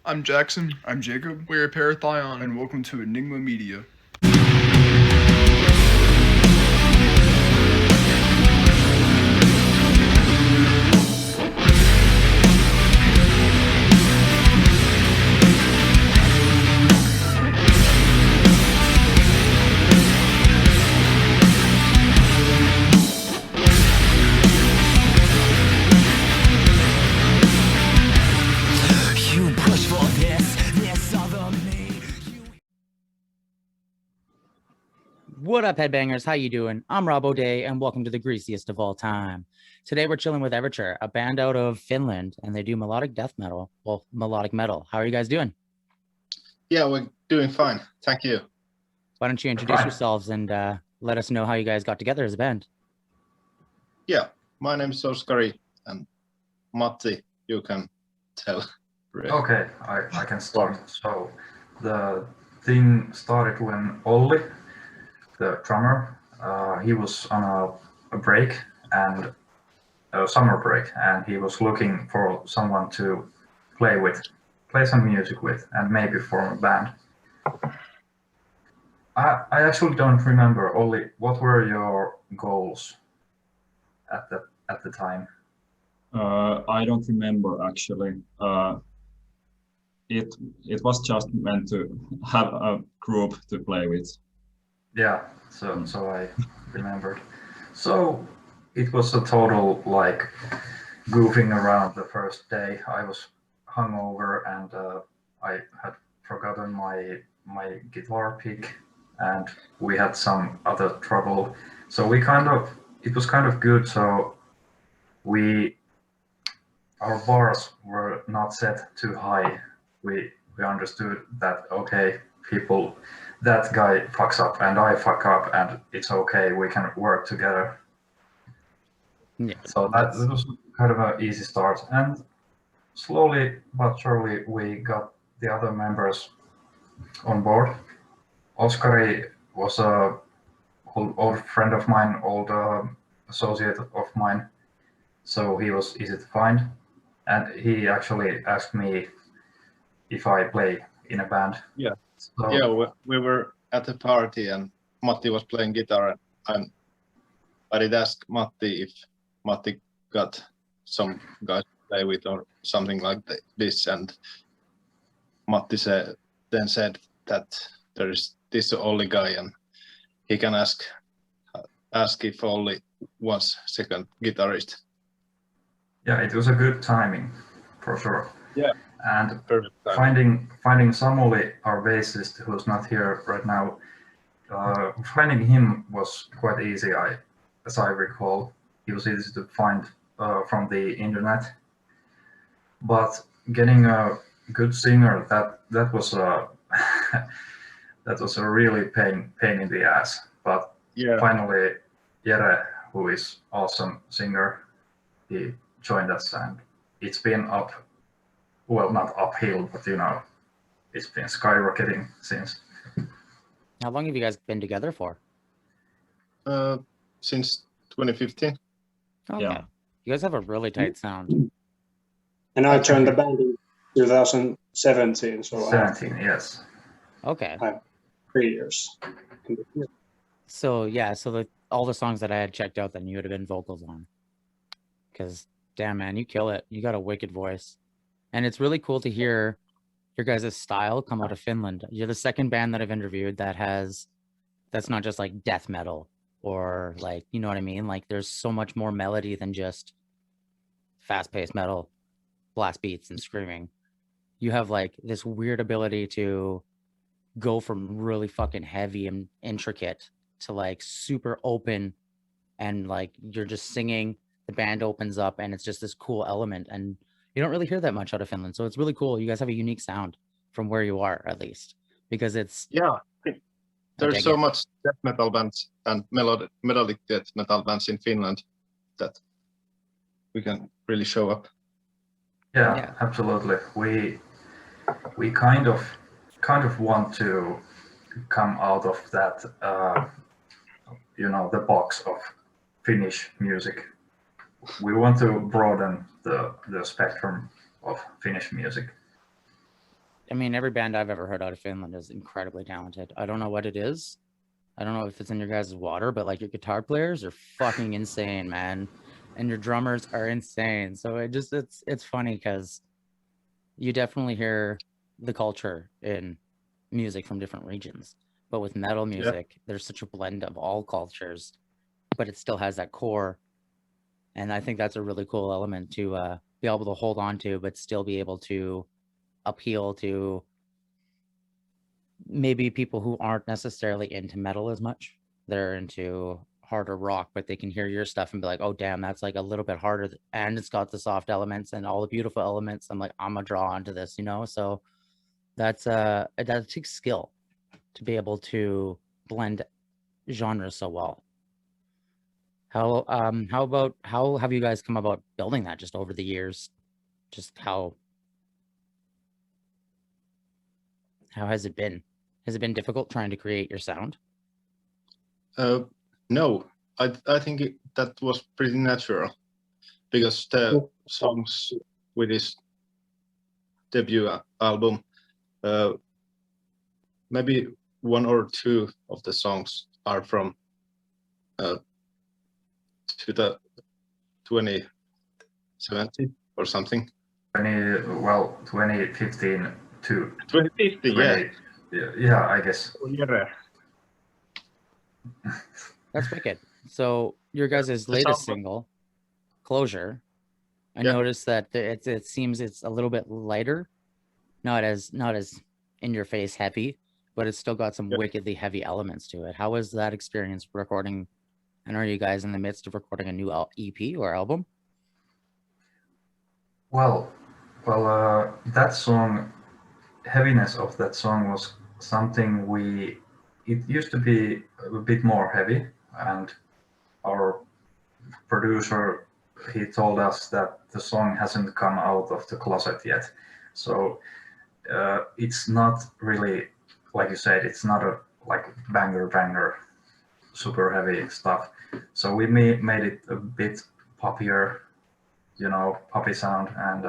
I'm Jackson. I'm Jacob, We're Parathion. and welcome to Enigma Media. You push for this other me. What up, headbangers? How you doing? I'm Robb, and welcome to the Greasiest of all time. Today we're chilling with Everture, a band out of Finland, and they do melodic death metal. Well, melodic metal. How are you guys doing? Yeah, we're doing fine. Thank you. Why don't you introduce yourselves and let us know how you guys got together as a band? Yeah, my name is Oskari, and Matti, you can tell. Okay, I can start. So the thing started when Olli, the drummer, he was on a break and a summer break, and he was looking for someone to play some music with, and maybe form a band. I actually don't remember, Olli, what were your goals at the time? I don't remember actually. It was just meant to have a group to play with. Yeah, so I remembered. So it was a total like goofing around the first day. I was hungover and I had forgotten my guitar pick, and we had some other trouble. So it was kind of good. So our bars were not set too high. We understood that okay, people, that guy fucks up and I fuck up, and it's okay. We can work together. Yeah. So that was kind of an easy start, and slowly but surely we got the other members on board. Oskari was a old friend of mine, old associate of mine, so he was easy to find, and he actually asked me if I play in a band. Yeah. So, Yeah, we were at a party and Matti was playing guitar, and I did ask Matti if Matti got some guys to play with or something like this, and Matti said that there is this Olli guy and he can ask if Olli wants second guitarist. yeah, it was a good timing for sure. Yeah. And Perfect time. finding Samuli, our bassist, who's not here right now, finding him was quite easy. As I recall, he was easy to find from the internet. But getting a good singer, that was a that was a really pain in the ass. But Yeah. finally, Jere, who is awesome singer, he joined us, and it's been well, not uphill, but it's been skyrocketing since. How long have you guys been together for? Since 2015. Okay. Yeah. You guys have a really tight sound. And I joined the band in 2017, so 17, yes. Okay. 3 years. So yeah, so all the songs that I had checked out, then you would have been vocals on. Because damn man, you kill it. You got a wicked voice. And it's really cool to hear your guys' style come out of Finland. You're the second band that I've interviewed that's not just like death metal or like, you know what I mean? Like there's so much more melody than just fast-paced metal, blast beats and screaming. You have like this weird ability to go from really fucking heavy and intricate to like super open, and like you're just singing, the band opens up and it's just this cool element, and you don't really hear that much out of Finland. So it's really cool. You guys have a unique sound from where you are, at least, because it's There's so much death metal bands and melodic death metal bands in Finland that we can really show up. Yeah, absolutely. We kind of want to come out of that the box of Finnish music. We want to broaden the spectrum of Finnish music. I mean, every band I've ever heard out of Finland is incredibly talented. I don't know what it is. I don't know if it's in your guys' water, but like your guitar players are fucking insane, man. And your drummers are insane. So it's funny because you definitely hear the culture in music from different regions. But with metal music, there's such a blend of all cultures, but it still has that core. And I think that's a really cool element to be able to hold on to, but still be able to appeal to maybe people who aren't necessarily into metal as much. They're into harder rock, but they can hear your stuff and be like, oh, damn, that's like a little bit harder. And it's got the soft elements and all the beautiful elements. I'm like, I'm going to draw onto this, you know? So that takes skill to be able to blend genres so well. How have you guys come about building that just over the years? Just how has it been? Has it been difficult trying to create your sound? No, I think that was pretty natural because the songs with his debut album, maybe one or two of the songs are from 2017 or something. 2015 to 2050, 20, yeah, I guess. That's wicked. So your guys' latest single, Closure, I noticed that it seems it's a little bit lighter, not as in your face heavy, but it's still got some wickedly heavy elements to it. How was that experience recording? And are you guys in the midst of recording a new EP or album? Well, that song, heaviness of that song was something it used to be a bit more heavy, and our producer, he told us that the song hasn't come out of the closet yet. So it's not really, like you said, it's not a like banger, super heavy stuff. So we made it a bit poppier, poppy sound, and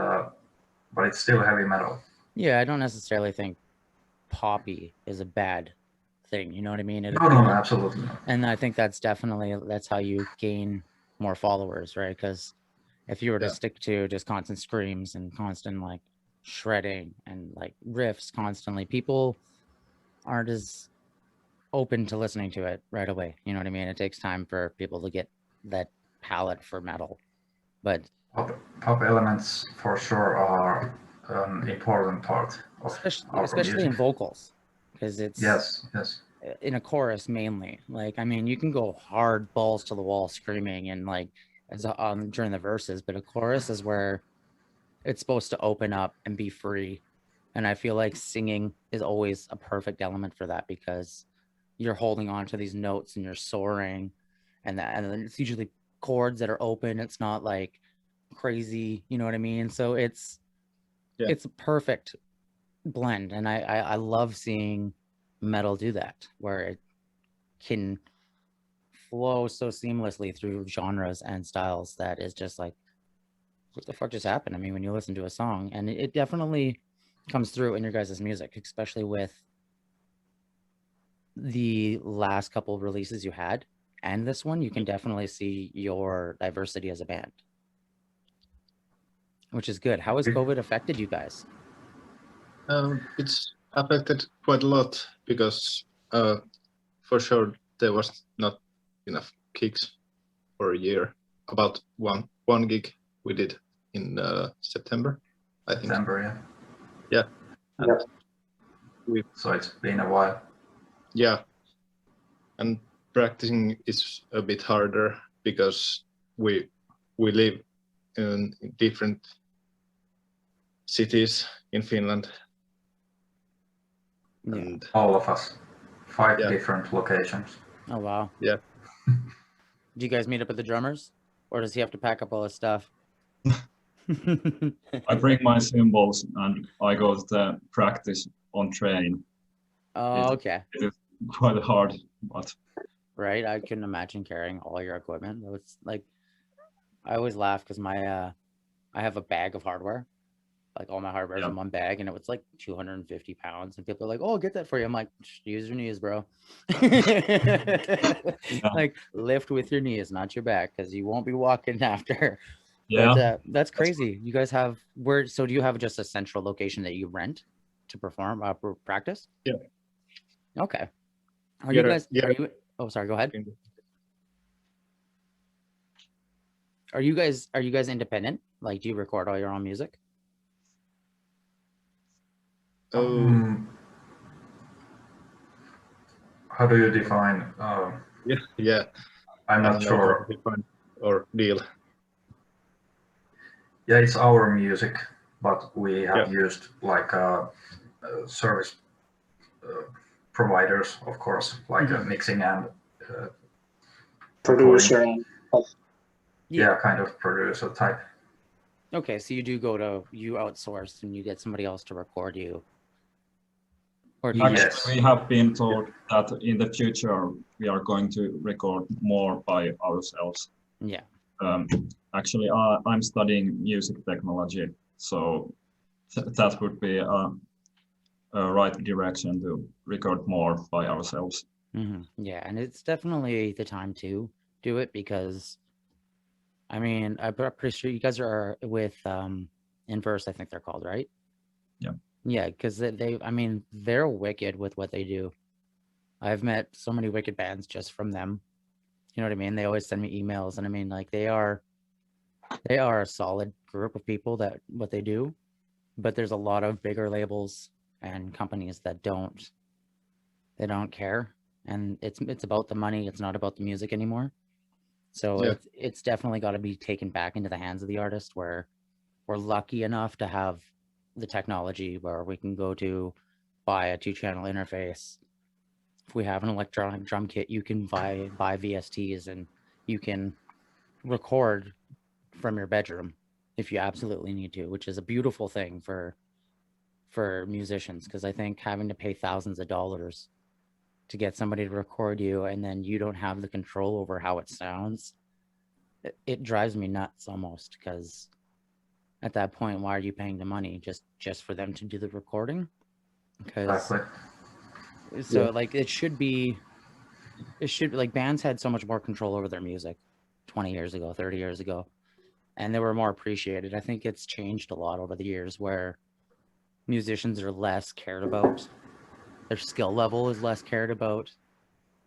but it's still heavy metal. Yeah, I don't necessarily think poppy is a bad thing. You know what I mean? No, absolutely not. And I think that's how you gain more followers, right? Because if you were to stick to just constant screams and constant like shredding and like riffs constantly, people aren't as open to listening to it right away. You know what I mean? It takes time for people to get that palate for metal. But pop elements for sure are an important part of especially music. in vocals, because it's yes in a chorus mainly. Like, I mean, you can go hard balls to the wall screaming and like during the verses, but a chorus is where it's supposed to open up and be free. And I feel like singing is always a perfect element for that because you're holding on to these notes and you're soaring, and then it's usually chords that are open. It's not like crazy, you know what I mean? So it's a perfect blend, and I love seeing metal do that, where it can flow so seamlessly through genres and styles that is just like, what the fuck just happened? I mean, when you listen to a song, and it definitely comes through in your guys' music, especially with the last couple of releases you had and this one, you can definitely see your diversity as a band, which is good. How has COVID affected you guys? It's affected quite a lot because for sure there was not enough gigs for a year. About one gig we did in September, I think. September, yeah. So it's been a while. Yeah, and practicing is a bit harder because we live in different cities in Finland. Yeah. And all of us, 5 different locations. Oh wow. Yeah. Do you guys meet up with the drummers, or does he have to pack up all his stuff? I bring my cymbals and I go to the practice on train. Oh, okay. It is quite hard, but right. I couldn't imagine carrying all your equipment. It's like, I always laugh because my I have a bag of hardware, like all my hardware's Yeah. in one bag, and it was like 250 pounds. And people are like, "Oh, I'll get that for you." I'm like, use your knees, bro. Like lift with your knees, not your back, because you won't be walking after. Yeah. But that's crazy. You guys have where? So do you have just a central location that you rent to perform for practice? Yeah. Okay. Are you Yeah, guys? yeah. Are you? Oh, sorry. Go ahead. Are you guys independent? Like, do you record all your own music? Oh, How do you define? yeah. I'm I not don't know how sure. to define or deal. Yeah, it's our music, but we have Yeah. used like service providers, of course, like mixing and Producer recording. and Yeah, kind of producer type. Okay, so you outsource and you get somebody else to record you. Or do you Yes. Actually, we have been told that in the future we are going to record more by ourselves. Yeah. Actually, I'm studying music technology, so that would be a right direction to record more by ourselves. Yeah, and it's definitely the time to do it because, I mean, I'm pretty sure you guys are with Inverse, I think they're called, right? Yeah. Yeah, because I mean, they're wicked with what they do. I've met so many wicked bands just from them. You know what I mean? They always send me emails, and I mean, like they are a solid group of people that what they do, but there's a lot of bigger labels and companies that don't care, and it's about the money. It's not about the music anymore. So Yeah. it's definitely got to be taken back into the hands of the artist, where we're lucky enough to have the technology where we can go to buy a 2-channel interface. If we have an electronic drum kit, you can buy VSTs and you can record from your bedroom if you absolutely need to, which is a beautiful thing for musicians, because I think having to pay thousands of dollars to get somebody to record you and then you don't have the control over how it sounds, it drives me nuts almost, because at that point, why are you paying the money just for them to do the recording? Because Exactly. so like it should be like bands had so much more control over their music 20 years ago, 30 years ago, and they were more appreciated. I think it's changed a lot over the years where musicians are less cared about. Their skill level is less cared about.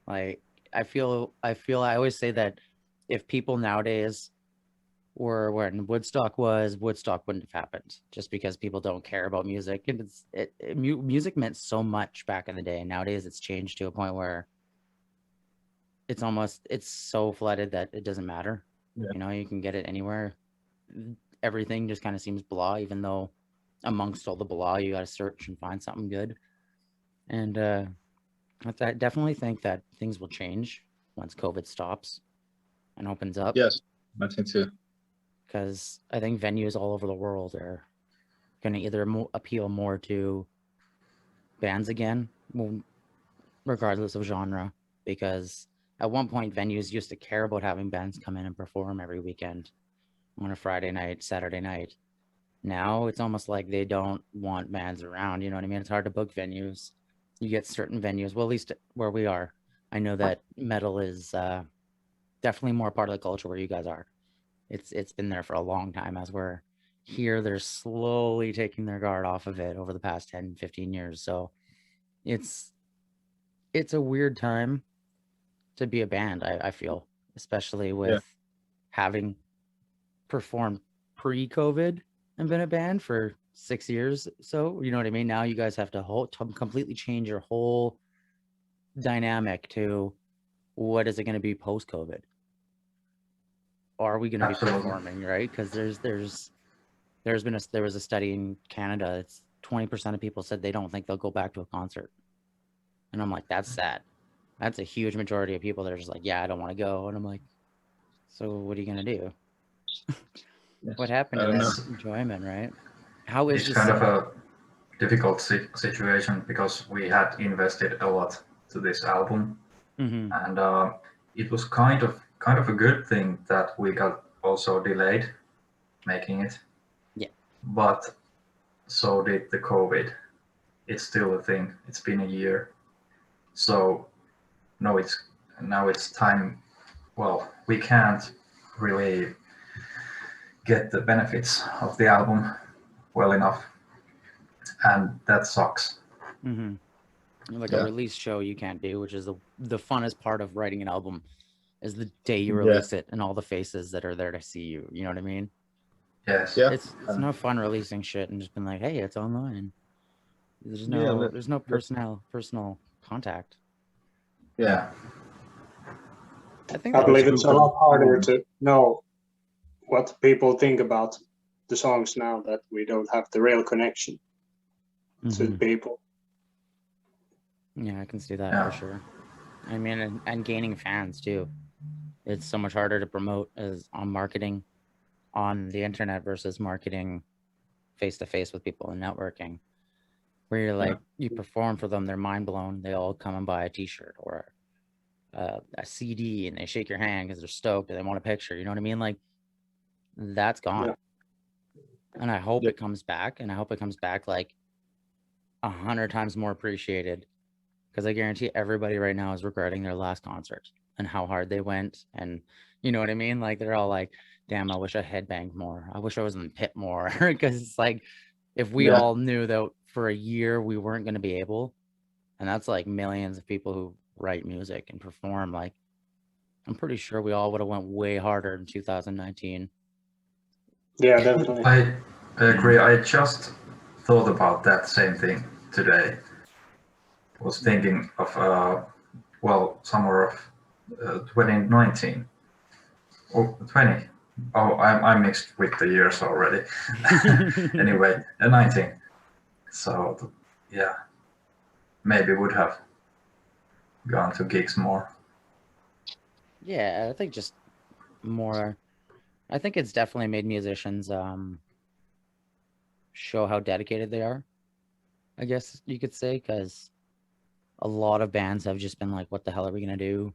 Like I always say that if people nowadays were when Woodstock wouldn't have happened, just because people don't care about music. And music meant so much back in the day. Nowadays it's changed to a point where it's so flooded that it doesn't matter. Yeah. You know, you can get it anywhere. Everything just kind of seems blah, even though amongst all the blah, you got to search and find something good. And I definitely think that things will change once COVID stops and opens up. Yes, I think too. Because I think venues all over the world are going to either appeal more to bands again, regardless of genre, because at one point venues used to care about having bands come in and perform every weekend on a Friday night, Saturday night. Now it's almost like they don't want bands around. You know what I mean? It's hard to book venues. You get certain venues, well, at least where we are. I know that metal is definitely more part of the culture where you guys are. It's been there for a long time. As we're here, they're slowly taking their guard off of it over the past 10, 15 years. So it's a weird time to be a band, I feel, especially with having performed pre-COVID and been a band for 6 years. So, you know what I mean? Now you guys have to completely change your whole dynamic to what is it going to be post-COVID? Or are we going to be performing, right? Because there was a study in Canada. It's 20% of people said they don't think they'll go back to a concert, and I'm like, that's sad. That's a huge majority of people that are just like, yeah, I don't want to go, and I'm like, so what are you gonna do? What happened to that enjoyment, right? How is it's kind of a difficult situation because we had invested a lot to this album, and it was kind of a good thing that we got also delayed making it. Yeah. But so did the COVID. It's still a thing. It's been a year. So now it's time. Well, we can't really get the benefits of the album well enough, and that sucks. Mm-hmm. Like Yeah. a release show you can't do, which is the funnest part of writing an album, is the day you Yeah. release it and all the faces that are there to see you. You know what I mean? Yes. Yeah. It's no fun releasing shit and just being like, hey, it's online. There's no Yeah, there's no personal contact. Yeah. I think I that believe was it's a cool. lot harder to know what people think about the songs now that we don't have the real connection to the Mhm. people. Yeah, I can see that Yeah. for sure. I mean, and gaining fans too. It's so much harder to promote as on marketing on the internet versus marketing face to face with people and networking, where you're like, you perform for them, they're mind blown. They all come and buy a T-shirt or a CD, and they shake your hand because they're stoked and they want a picture. You know what I mean? Like, that's gone. Yeah. And I hope Yeah. it comes back, and I hope it comes back like 100 times more appreciated, because I guarantee everybody right now is regretting their last concert and how hard they went. And you know what I mean? Like, they're all like, damn, I wish I headbanged more. I wish I was in the pit more. Because it's like, if we Yeah. all knew that for a year we weren't going to be able, and that's like millions of people who write music and perform, like, I'm pretty sure we all would have went way harder in 2019. Yeah, definitely. I agree. I just thought about that same thing today. Was thinking of summer of 2019 or 20. Oh, I'm mixed with the years already. Anyway, 19. So yeah, maybe would have gone to gigs more. Yeah, I think just more. I think it's definitely made musicians show how dedicated they are, I guess you could say, because a lot of bands have just been like, what the hell are we going to do?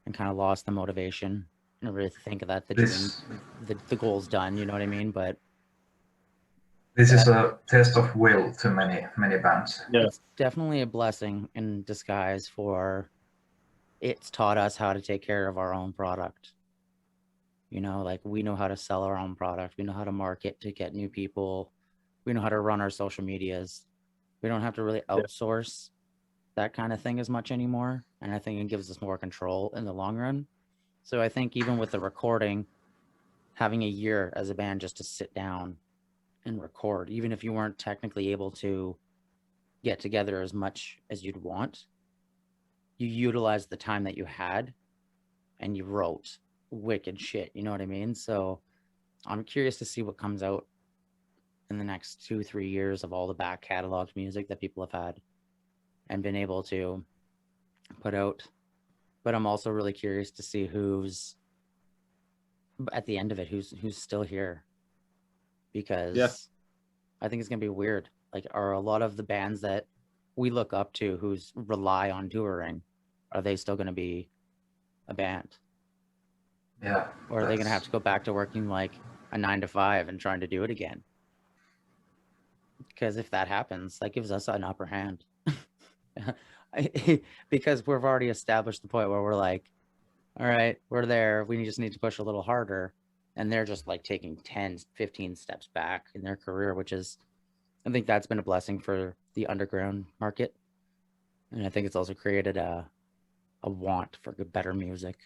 And kind of lost the motivation and really think that the dream, the goal's done, you know what I mean? But This is a test of will to many bands. Yeah. it's definitely a blessing in disguise, for it's taught us how to take care of our own product. You know, like, we know how to sell our own product. We know how to market to get new people. We know how to run our social medias. We don't have to really outsource that kind of thing as much anymore. And I think it gives us more control in the long run. So I think even with the recording, having a year as a band just to sit down and record, even if you weren't technically able to get together as much as you'd want, you utilized the time that you had and you wrote wicked shit. You know what I mean? So I'm curious to see what comes out in the next 2-3 years of all the back cataloged music that people have had and been able to put out. But I'm also really curious to see who's at the end of it, who's still here, because I think it's gonna be weird. Like, are a lot of the bands that we look up to who's rely on touring, are they still gonna be a band? Yeah. Or are they gonna have to go back to working like a 9 to 5 and trying to do it again? Because if that happens, that gives us an upper hand. Because we've already established the point where we're like, all right, we're there. We just need to push a little harder. And they're just like taking 10, 15 steps back in their career, which is, I think that's been a blessing for the underground market. And I think it's also created a want for better music.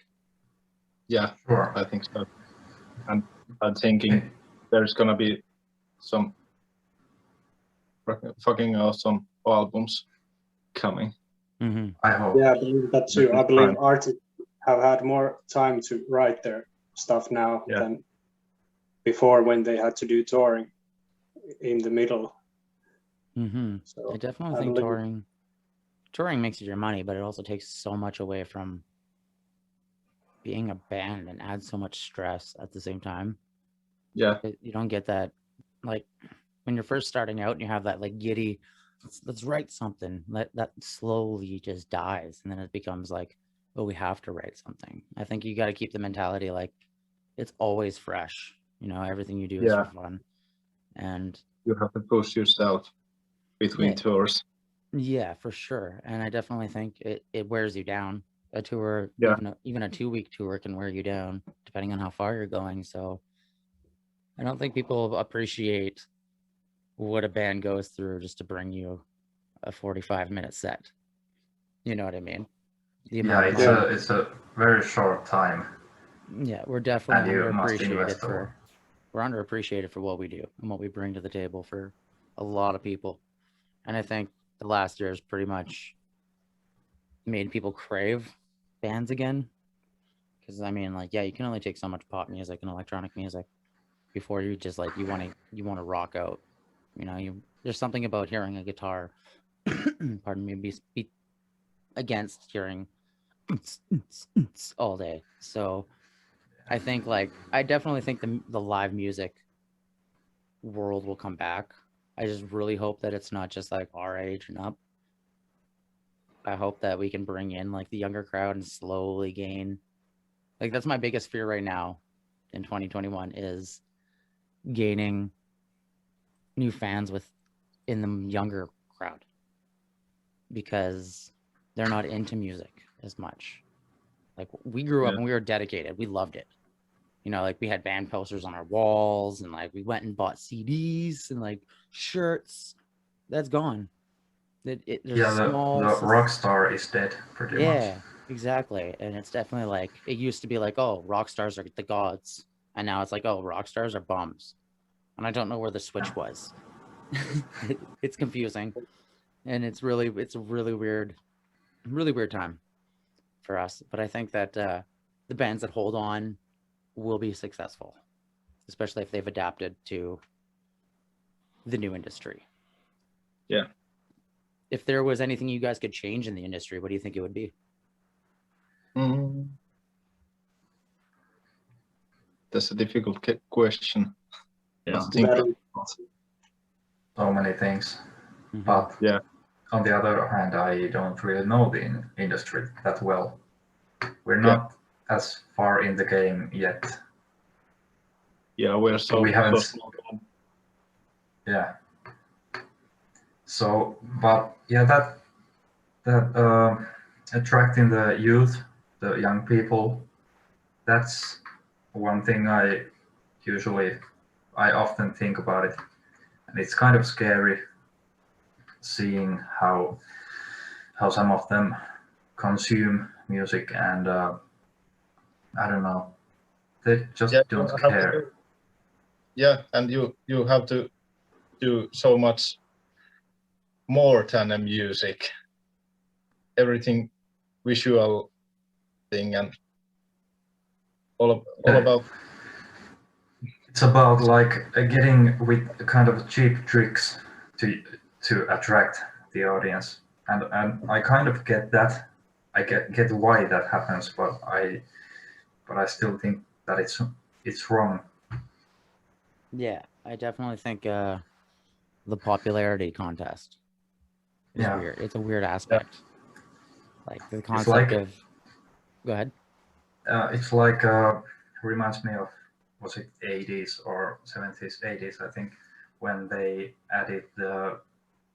Yeah, Sure. I think so. And I'm thinking there's gonna be some fucking awesome albums coming. Mm-hmm. I hope. Yeah, I believe that too. I believe artists have had more time to write their stuff now than before, when they had to do touring in the middle. Mm-hmm. So I definitely think touring makes you your money, but it also takes so much away from being a band and adds so much stress at the same time. Yeah. You don't get that, like, when you're first starting out and you have that like giddy, let's write something, that slowly just dies, and then it becomes like, oh, we have to write something. I think you got to keep the mentality like it's always fresh. You know, everything you do is for fun. And you have to push yourself between Yeah. tours. Yeah, for sure. And I definitely think it wears you down. A tour, Yeah. even a 2-week tour can wear you down depending on how far you're going. So I don't think people appreciate what a band goes through just to bring you a 45-minute set. You know what I mean? The Yeah, amount of money. it's a very short time, Yeah, we're definitely and you must underappreciated invest a lot. we're underappreciated for what we do and what we bring to the table for a lot of people. And I think the last year has pretty much made people crave bands again. Because I mean, like, yeah, you can only take so much pop music and electronic music before you just like you want to rock out. You know, there's something about hearing a guitar, pardon me, be against hearing all day. So I think I definitely think the live music world will come back. I just really hope that it's not just like our age and up. I hope that we can bring in like the younger crowd and slowly gain. Like that's my biggest fear right now in 2021 is gaining new fans in the younger crowd because they're not into music as much. Like we grew up and we were dedicated. We loved it. You know, like we had band posters on our walls and like we went and bought CDs and like shirts. That's gone. There's Yeah, the rock star is dead pretty much. Yeah, exactly. And it's definitely like it used to be like, oh, rock stars are the gods. And now it's like, oh, rock stars are bums. And I don't know where the switch was. It's confusing. And it's a really weird time for us. But I think that the bands that hold on will be successful, especially if they've adapted to the new industry. Yeah. If there was anything you guys could change in the industry, what do you think it would be? That's a difficult question. Yeah. So many things. Mhm. But Yeah. on the other hand, I don't really know the industry that well. We're not as far in the game yet. Yeah, we're so We haven't. small. Yeah. So, but yeah, that attracting the youth, the young people, that's one thing I often think about it, and it's kind of scary seeing how some of them consume music, and I don't know, they just don't care. Yeah, and you have to do so much more than a music. Everything visual thing and all about. It's about like getting with kind of cheap tricks to attract the audience, and I kind of get that. I get why that happens, but I still think that it's wrong. Yeah, I definitely think the popularity contest is weird. It's a weird aspect. Like the concept of. Go ahead. It's like reminds me of, was it 80s or 70s, 80s, I think, when they added the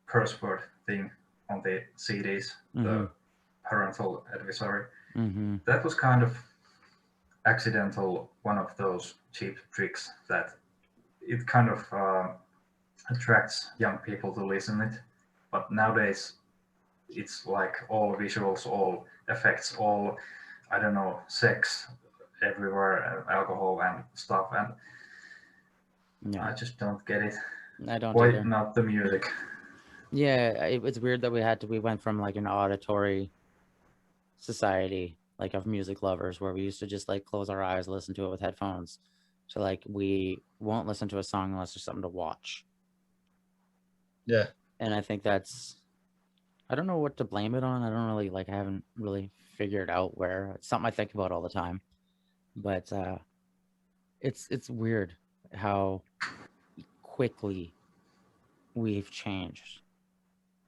curse word thing on the CDs, the parental advisory. That was kind of accidental, one of those cheap tricks that it kind of attracts young people to listen it. But nowadays, it's like all visuals, all effects, all, I don't know, sex everywhere, alcohol and stuff, and I just don't get it. I don't Why either. not the music? Yeah, it's weird that we went from like an auditory society, like of music lovers, where we used to just like close our eyes, listen to it with headphones, to like we won't listen to a song unless there's something to watch. Yeah. And I think that's, I don't know what to blame it on. I don't really I haven't really figured out where. It's something I think about all the time. But it's weird how quickly we've changed.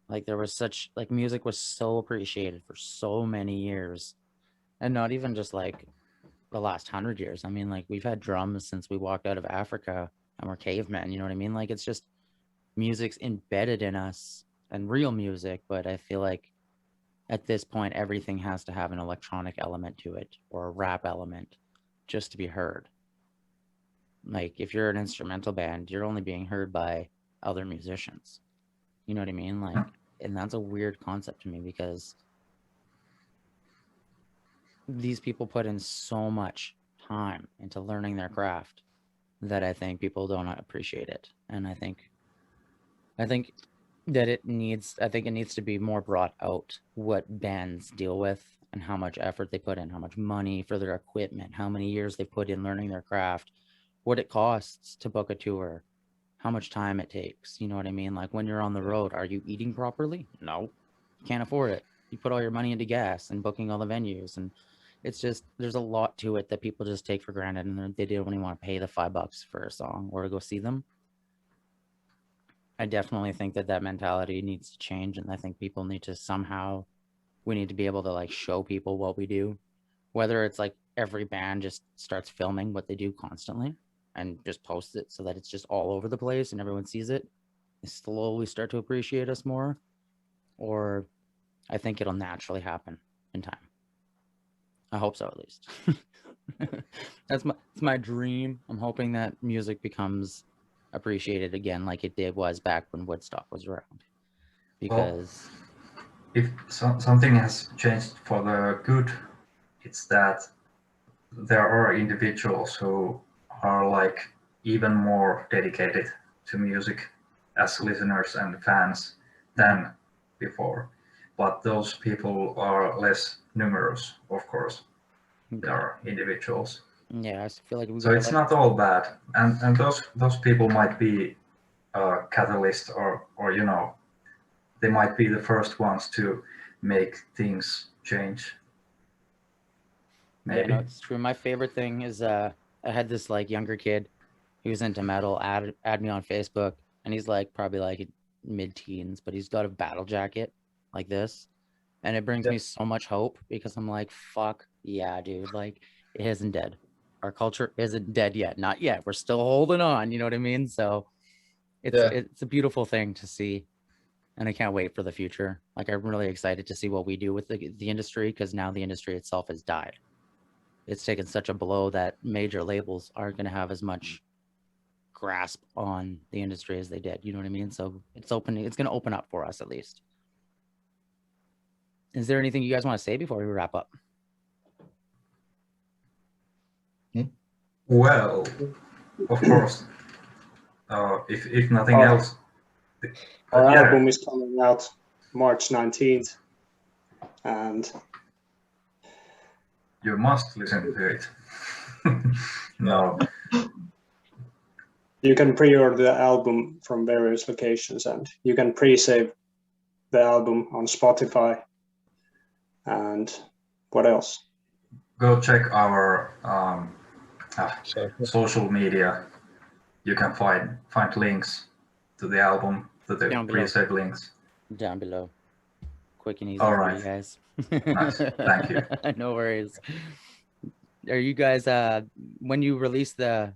Like there was such like music was so appreciated for so many years, and not even just like the last 100 years. I mean, like we've had drums since we walked out of Africa and we're cavemen. You know what I mean? Like it's just music's embedded in us and real music, but I feel like at this point everything has to have an electronic element to it or a rap element just to be heard. Like if you're an instrumental band, you're only being heard by other musicians. You know what I mean? Like, and that's a weird concept to me because these people put in so much time into learning their craft that I think people don't appreciate it. And I think that it needs to be more brought out what bands deal with and how much effort they put in, how much money for their equipment, how many years they put in learning their craft, what it costs to book a tour, how much time it takes. You know what I mean? Like when you're on the road, are you eating properly? No, you can't afford it. You put all your money into gas and booking all the venues, and it's just there's a lot to it that people just take for granted, and they don't even want to pay the $5 for a song or to go see them. I definitely think that mentality needs to change, and I think people need to we need to be able to like show people what we do, whether it's like every band just starts filming what they do constantly and just posts it so that it's just all over the place and everyone sees it, they slowly start to appreciate us more, or I think it'll naturally happen in time. I hope so, at least. It's my dream. I'm hoping that music becomes appreciated again like it was back when Woodstock was around. Because if something has changed for the good, it's that there are individuals who are like even more dedicated to music as listeners and fans than before. But those people are less numerous, of course. They are individuals. Yeah, I feel like so it's not all bad, and those people might be a catalyst, or they might be the first ones to make things change. Maybe. Yeah, no, it's true. My favorite thing is I had this like younger kid who was into metal add me on Facebook, and he's like probably like mid-teens, but he's got a battle jacket like this, and it brings me so much hope because I'm like, fuck yeah, dude, like it isn't dead. Our culture isn't dead yet, not yet. We're still holding on. You know what I mean? So it's a beautiful thing to see, and I can't wait for the future. Like I'm really excited to see what we do with the industry, because now the industry itself has died. It's taken such a blow that major labels aren't going to have as much grasp on the industry as they did. You know what I mean? So it's going to open up for us at least. Is there anything you guys want to say before we wrap up? Well, of course. If nothing else. Our album is coming out March 19th, and you must listen to it. No. You can pre-order the album from various locations, and you can pre-save the album on Spotify. And what else? Go check our social media. You can find links to the album, to the pre-save links. Down below. Quick and easy All for right. you guys. Nice. Thank you. No worries. Are you guys when you release your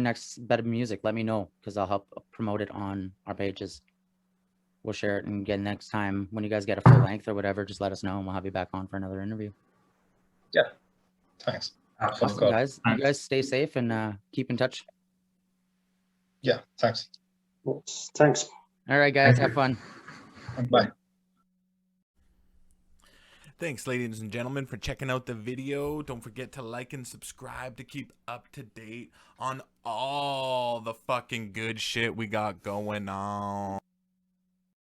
next bit of music, let me know, because I'll help promote it on our pages. We'll share it, and again next time when you guys get a full length or whatever, just let us know and we'll have you back on for another interview. Yeah. Thanks. Absolutely. Awesome, guys. You guys stay safe and keep in touch. Yeah, thanks. Thanks. All right, guys. Have fun. Bye. Thanks, ladies and gentlemen, for checking out the video. Don't forget to like and subscribe to keep up to date on all the fucking good shit we got going on.